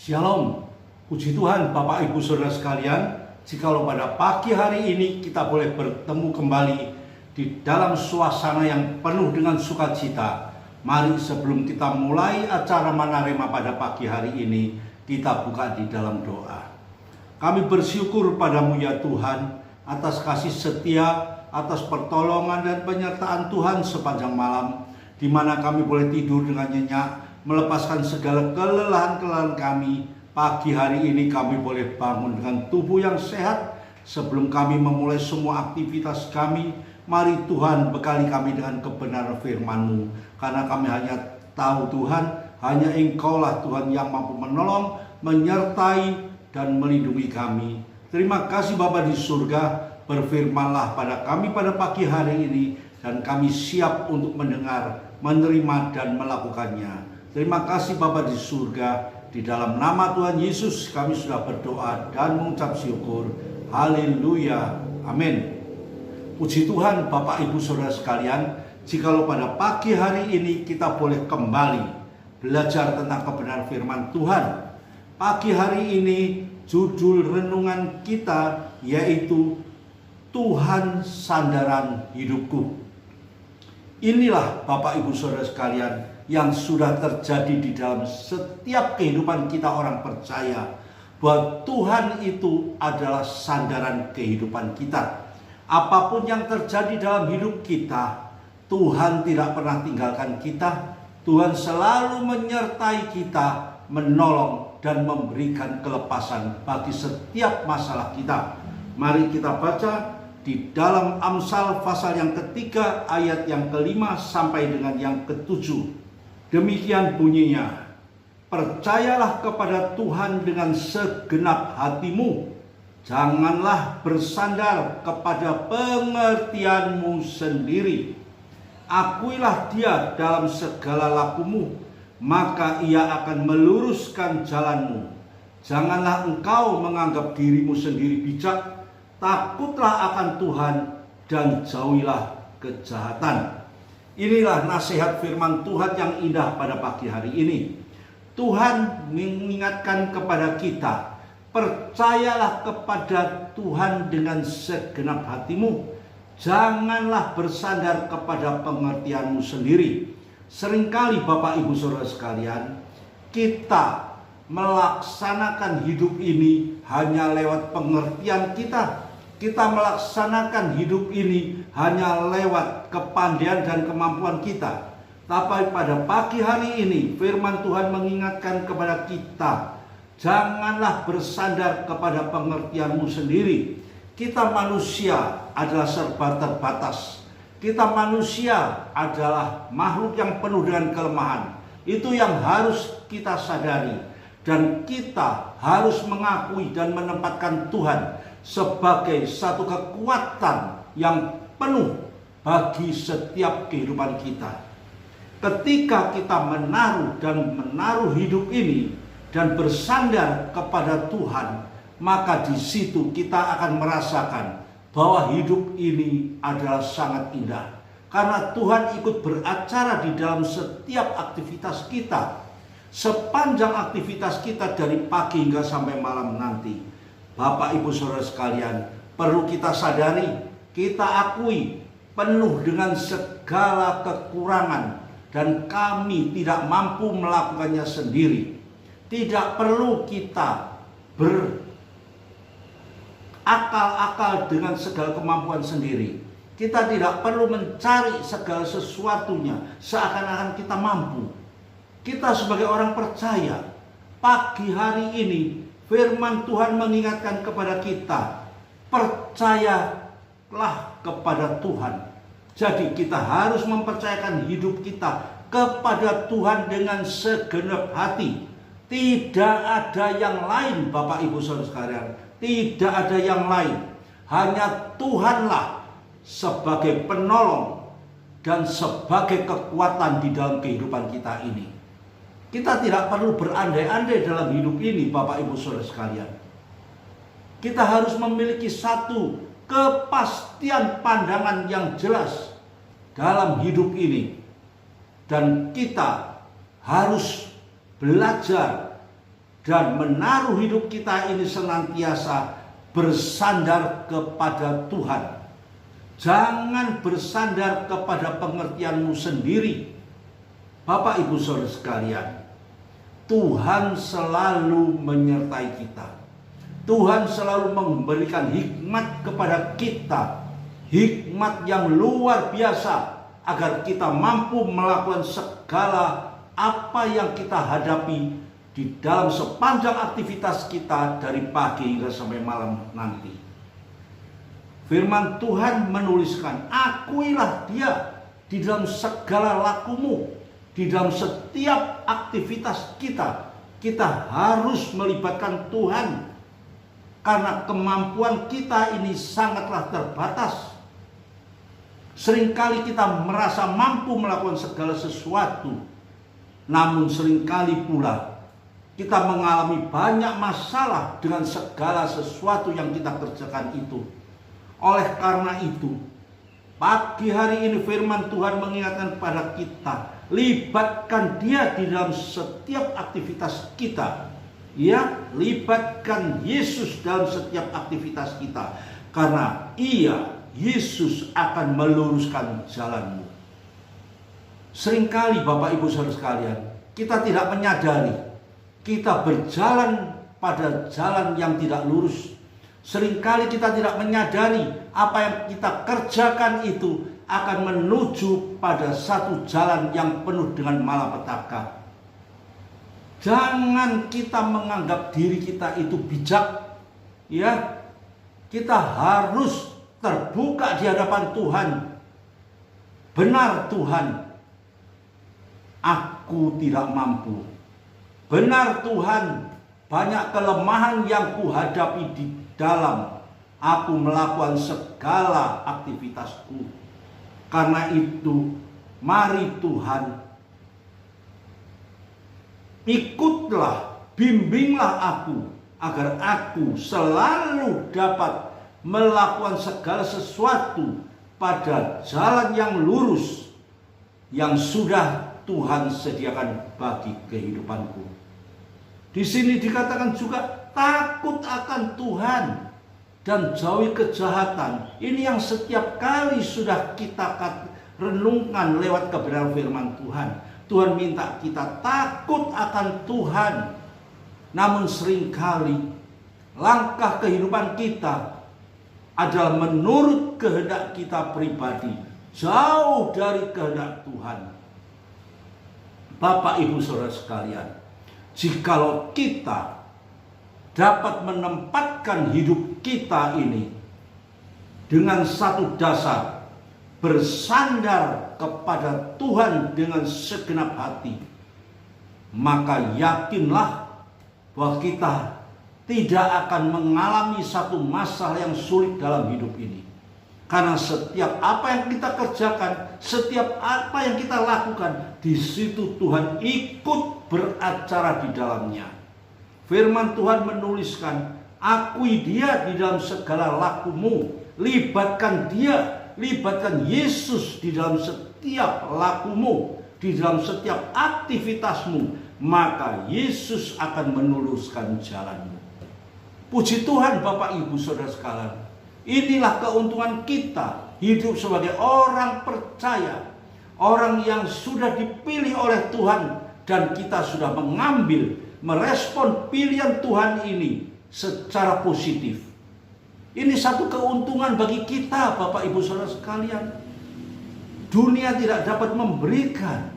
Shalom, puji Tuhan Bapak Ibu Saudara sekalian. Jikalau pada pagi hari ini kita boleh bertemu kembali di dalam suasana yang penuh dengan sukacita, mari sebelum kita mulai acara Manarema pada pagi hari ini, kita buka di dalam doa. Kami bersyukur padamu ya Tuhan, atas kasih setia, atas pertolongan dan penyertaan Tuhan sepanjang malam, di mana kami boleh tidur dengan nyenyak, melepaskan segala kelelahan-kelelahan kami. Pagi hari ini kami boleh bangun dengan tubuh yang sehat. Sebelum kami memulai semua aktivitas kami, mari Tuhan bekali kami dengan kebenaran firman-Mu. Karena kami hanya tahu Tuhan, hanya Engkau-lah Tuhan yang mampu menolong, menyertai, dan melindungi kami. Terima kasih Bapa di surga, berfirmanlah pada kami pada pagi hari ini, dan kami siap untuk mendengar, menerima, dan melakukannya. Terima kasih Bapa di surga, di dalam nama Tuhan Yesus kami sudah berdoa dan mengucap syukur. Haleluya, amin. Puji Tuhan Bapak Ibu Saudara sekalian, jikalau pada pagi hari ini kita boleh kembali belajar tentang kebenaran firman Tuhan. Pagi hari ini judul renungan kita yaitu Tuhan sandaran hidupku. Inilah Bapak Ibu Saudara sekalian yang sudah terjadi di dalam setiap kehidupan kita orang percaya, bahwa Tuhan itu adalah sandaran kehidupan kita. Apapun yang terjadi dalam hidup kita, Tuhan tidak pernah tinggalkan kita. Tuhan selalu menyertai kita, menolong dan memberikan kelepasan bagi setiap masalah kita. Mari kita baca di dalam Amsal pasal yang ketiga ayat yang kelima sampai dengan yang ketujuh. Demikian bunyinya, percayalah kepada Tuhan dengan segenap hatimu, janganlah bersandar kepada pengertianmu sendiri. Akuilah Dia dalam segala lakumu, maka Ia akan meluruskan jalanmu. Janganlah engkau menganggap dirimu sendiri bijak, takutlah akan Tuhan dan jauhilah kejahatan. Inilah nasihat firman Tuhan yang indah pada pagi hari ini. Tuhan mengingatkan kepada kita, percayalah kepada Tuhan dengan segenap hatimu. Janganlah bersandar kepada pengertianmu sendiri. Seringkali Bapak Ibu Saudara sekalian, kita melaksanakan hidup ini hanya lewat pengertian kita. Kita melaksanakan hidup ini hanya lewat kepandaian dan kemampuan kita. Tapi pada pagi hari ini firman Tuhan mengingatkan kepada kita, janganlah bersandar kepada pengertianmu sendiri. Kita manusia adalah serba terbatas. Kita manusia adalah makhluk yang penuh dengan kelemahan. Itu yang harus kita sadari. Dan kita harus mengakui dan menempatkan Tuhan sebagai satu kekuatan yang penuh bagi setiap kehidupan kita. Ketika kita menaruh hidup ini dan bersandar kepada Tuhan, maka di situ kita akan merasakan bahwa hidup ini adalah sangat indah. Karena Tuhan ikut beracara di dalam setiap aktivitas kita. Sepanjang aktivitas kita dari pagi hingga sampai malam nanti, Bapak Ibu Saudara sekalian, perlu kita sadari, kita akui penuh dengan segala kekurangan dan kami tidak mampu melakukannya sendiri. Tidak perlu kita berakal-akal dengan segala kemampuan sendiri. Kita tidak perlu mencari segala sesuatunya seakan-akan kita mampu. Kita sebagai orang percaya, pagi hari ini firman Tuhan mengingatkan kepada kita, percayalah kepada Tuhan. Jadi kita harus mempercayakan hidup kita kepada Tuhan dengan segenap hati. Tidak ada yang lain Bapak Ibu Saudara sekalian. Tidak ada yang lain. Hanya Tuhanlah sebagai penolong dan sebagai kekuatan di dalam kehidupan kita ini. Kita tidak perlu berandai-andai dalam hidup ini Bapak Ibu Saudara sekalian. Kita harus memiliki satu kepastian pandangan yang jelas dalam hidup ini. Dan kita harus belajar dan menaruh hidup kita ini senantiasa bersandar kepada Tuhan. Jangan bersandar kepada pengertianmu sendiri. Bapak Ibu Saudara sekalian, Tuhan selalu menyertai kita. Tuhan selalu memberikan hikmat kepada kita, hikmat yang luar biasa agar kita mampu melakukan segala apa yang kita hadapi di dalam sepanjang aktivitas kita dari pagi hingga sampai malam nanti. Firman Tuhan menuliskan, akuilah Dia di dalam segala lakumu, di dalam setiap aktivitas kita. Kita harus melibatkan Tuhan karena kemampuan kita ini sangatlah terbatas. Seringkali kita merasa mampu melakukan segala sesuatu, namun seringkali pula kita mengalami banyak masalah dengan segala sesuatu yang kita kerjakan itu. Oleh karena itu, pagi hari ini firman Tuhan mengingatkan pada kita, libatkan Dia di dalam setiap aktivitas kita. Ya, libatkan Yesus dalam setiap aktivitas kita, karena Yesus akan meluruskan jalanmu. Seringkali Bapak Ibu Saudara sekalian, kita tidak menyadari kita berjalan pada jalan yang tidak lurus. Seringkali kita tidak menyadari apa yang kita kerjakan itu akan menuju pada satu jalan yang penuh dengan malapetaka. Jangan kita menganggap diri kita itu bijak. Ya, kita harus terbuka di hadapan Tuhan. Benar Tuhan, aku tidak mampu. Benar Tuhan, banyak kelemahan yang kuhadapi di dalam aku melakukan segala aktivitasku. Karena itu, mari Tuhan, ikutlah, bimbinglah aku, agar aku selalu dapat melakukan segala sesuatu pada jalan yang lurus yang sudah Tuhan sediakan bagi kehidupanku. Di sini dikatakan juga takut akan Tuhan dan jauhi kejahatan. Ini yang setiap kali sudah kita renungkan lewat kebenaran firman Tuhan. Tuhan minta kita takut akan Tuhan. Namun seringkali langkah kehidupan kita adalah menurut kehendak kita pribadi, jauh dari kehendak Tuhan. Bapak Ibu Saudara sekalian, jikalau kita dapat menempatkan hidup kita ini dengan satu dasar, bersandar kepada Tuhan dengan segenap hati, maka yakinlah bahwa kita tidak akan mengalami satu masalah yang sulit dalam hidup ini. Karena setiap apa yang kita kerjakan, setiap apa yang kita lakukan, di situ Tuhan ikut beracara di dalamnya. Firman Tuhan menuliskan, akui Dia di dalam segala lakumu. Libatkan Dia, libatkan Yesus di dalam setiap lakumu, di dalam setiap aktivitasmu, maka Yesus akan meluruskan jalanmu. Puji Tuhan Bapak Ibu Saudara sekalian, inilah keuntungan kita hidup sebagai orang percaya, orang yang sudah dipilih oleh Tuhan, dan kita sudah mengambil, merespon pilihan Tuhan ini secara positif. Ini satu keuntungan bagi kita Bapak Ibu Saudara sekalian. Dunia tidak dapat memberikan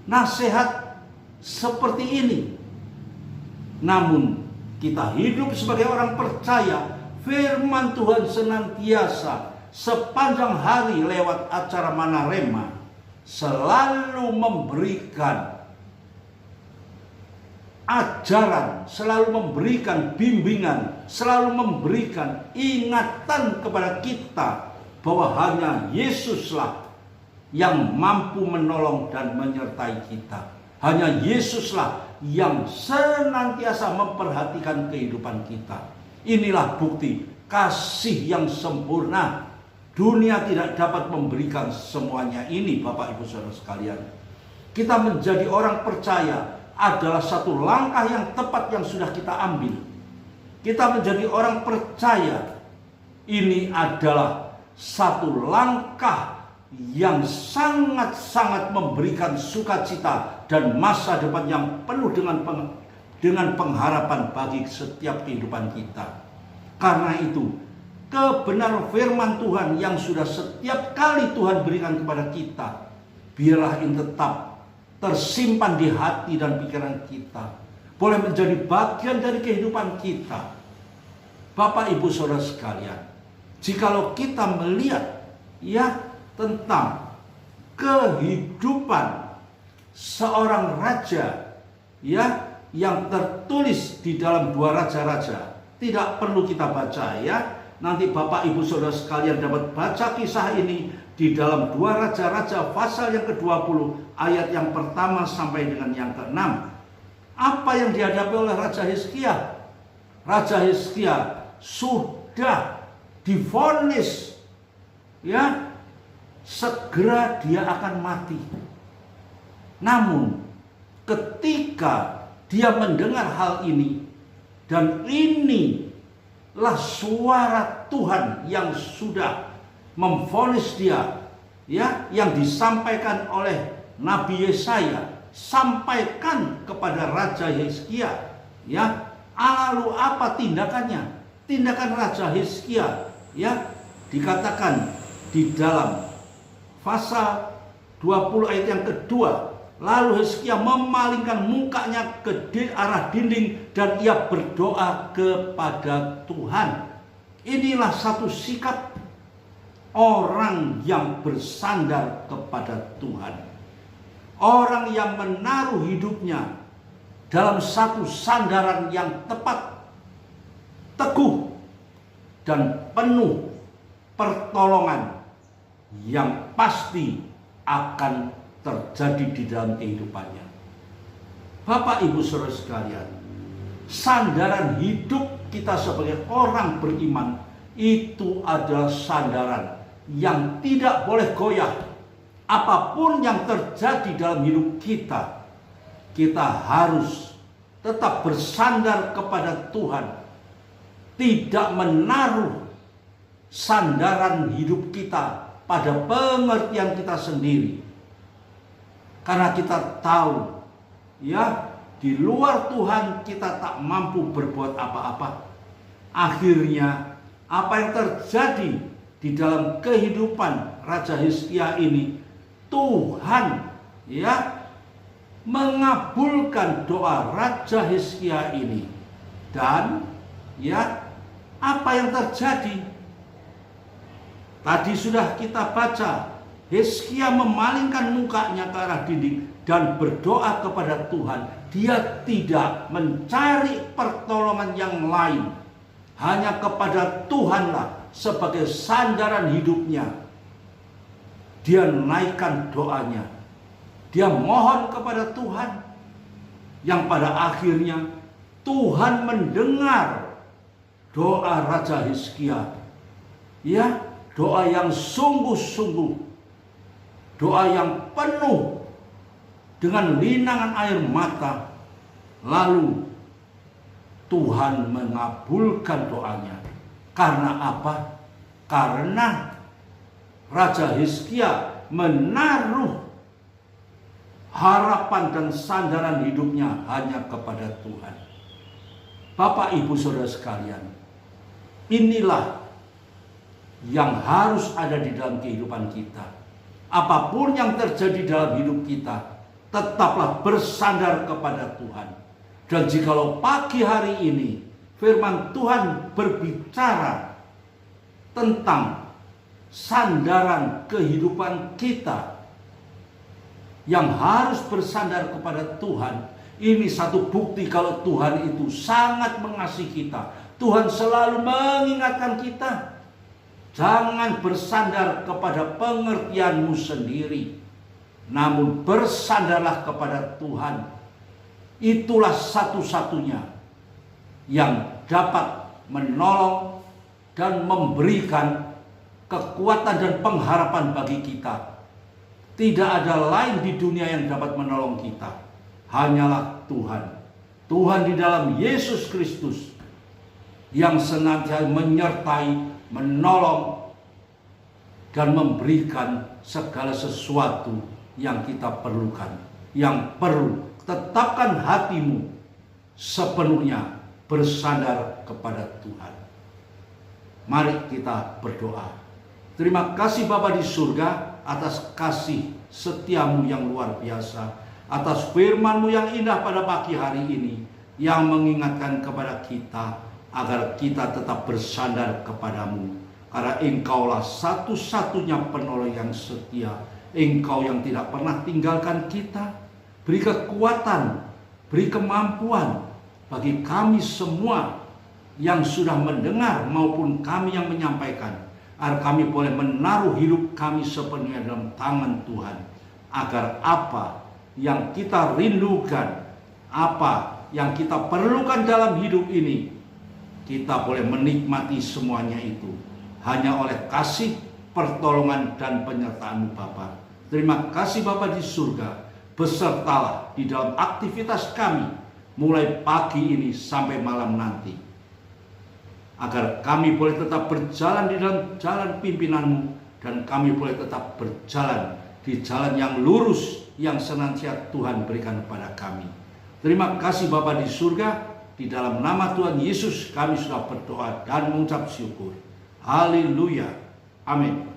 nasihat seperti ini. Namun kita hidup sebagai orang percaya, firman Tuhan senantiasa sepanjang hari lewat acara Manarema selalu memberikan ajaran, selalu memberikan bimbingan, selalu memberikan ingatan kepada kita bahwa hanya Yesuslah yang mampu menolong dan menyertai kita. Hanya Yesuslah yang senantiasa memperhatikan kehidupan kita. Inilah bukti kasih yang sempurna. Dunia tidak dapat memberikan semuanya ini Bapak Ibu Saudara sekalian. Kita menjadi orang percaya adalah satu langkah yang tepat yang sudah kita ambil. Kita menjadi orang percaya. Ini adalah satu langkah yang sangat-sangat memberikan sukacita dan masa depan yang penuh dengan pengharapan bagi setiap kehidupan kita. Karena itu, kebenaran firman Tuhan yang sudah setiap kali Tuhan berikan kepada kita, biarlah ini tetap tersimpan di hati dan pikiran kita, boleh menjadi bagian dari kehidupan kita. Bapak, Ibu, Saudara sekalian, jikalau kita melihat tentang kehidupan seorang raja yang tertulis di dalam 2 Raja-Raja, tidak perlu kita baca nanti Bapak, Ibu, Saudara sekalian dapat baca kisah ini di dalam 2 Raja-Raja pasal yang ke-20 ayat yang pertama sampai dengan yang ke-6. Apa yang dihadapi oleh Raja Hizkia? Raja Hizkia sudah divonis segera dia akan mati. Namun ketika dia mendengar hal ini, dan inilah suara Tuhan yang sudah memvonis dia, yang disampaikan oleh Nabi Yesaya, sampaikan kepada Raja Hizkia. Lalu apa tindakannya? Tindakan Raja Hizkia dikatakan di dalam pasal 20 ayat yang kedua. Lalu Hizkia memalingkan mukanya ke arah dinding dan ia berdoa kepada Tuhan. Inilah satu sikap orang yang bersandar kepada Tuhan. Orang yang menaruh hidupnya dalam satu sandaran yang tepat, teguh, dan penuh pertolongan yang pasti akan terjadi di dalam kehidupannya. Bapak, Ibu, Saudara sekalian, sandaran hidup kita sebagai orang beriman itu adalah sandaran yang tidak boleh goyah. Apapun yang terjadi dalam hidup kita, kita harus tetap bersandar kepada Tuhan, tidak menaruh sandaran hidup kita pada pengertian kita sendiri. Karena kita tahu di luar Tuhan kita tak mampu berbuat apa-apa. Akhirnya apa yang terjadi di dalam kehidupan Raja Hizkia ini, Tuhan mengabulkan doa Raja Hizkia ini. Dan apa yang terjadi? Tadi sudah kita baca, Hizkia memalingkan mukanya ke arah dinding dan berdoa kepada Tuhan. Dia tidak mencari pertolongan yang lain, hanya kepada Tuhanlah sebagai sandaran hidupnya. Dia naikkan doanya, dia mohon kepada Tuhan, yang pada akhirnya Tuhan mendengar doa Raja Hizkia. Doa yang sungguh-sungguh, doa yang penuh dengan linangan air mata. Lalu Tuhan mengabulkan doanya. Karena apa? Karena Raja Hizkia menaruh harapan dan sandaran hidupnya hanya kepada Tuhan. Bapak, Ibu, Saudara sekalian, inilah yang harus ada di dalam kehidupan kita. Apapun yang terjadi dalam hidup kita, tetaplah bersandar kepada Tuhan. Dan jikalau pagi hari ini firman Tuhan berbicara tentang sandaran kehidupan kita yang harus bersandar kepada Tuhan, ini satu bukti kalau Tuhan itu sangat mengasihi kita. Tuhan selalu mengingatkan kita, jangan bersandar kepada pengertianmu sendiri, namun bersandarlah kepada Tuhan. Itulah satu-satunya yang dapat menolong dan memberikan kekuatan dan pengharapan bagi kita. Tidak ada lain di dunia yang dapat menolong kita. hanyalah Tuhan. Tuhan di dalam Yesus Kristus yang senantiasa menyertai, menolong, dan memberikan segala sesuatu yang kita perlukan. Yang perlu, tetapkan hatimu sepenuhnya bersandar kepada Tuhan. Mari kita berdoa. Terima kasih Bapa di surga atas kasih setiamu yang luar biasa, atas firman-Mu yang indah pada pagi hari ini, yang mengingatkan kepada kita agar kita tetap bersandar kepadamu. Karena Engkaulah satu-satunya penolong yang setia. Engkau yang tidak pernah tinggalkan kita. Beri kekuatan, beri kemampuan bagi kami semua yang sudah mendengar maupun kami yang menyampaikan, agar kami boleh menaruh hidup kami sepenuhnya dalam tangan Tuhan. Agar apa yang kita rindukan, apa yang kita perlukan dalam hidup ini, kita boleh menikmati semuanya itu hanya oleh kasih, pertolongan, dan penyertaan-Mu Bapa. Terima kasih Bapa di surga. Besertalah di dalam aktivitas kami mulai pagi ini sampai malam nanti, agar kami boleh tetap berjalan di dalam jalan pimpinan-Mu, dan kami boleh tetap berjalan di jalan yang lurus yang senantiasa Tuhan berikan kepada kami. Terima kasih Bapa di surga. Di dalam nama Tuhan Yesus kami sudah berdoa dan mengucap syukur. Haleluya. Amin.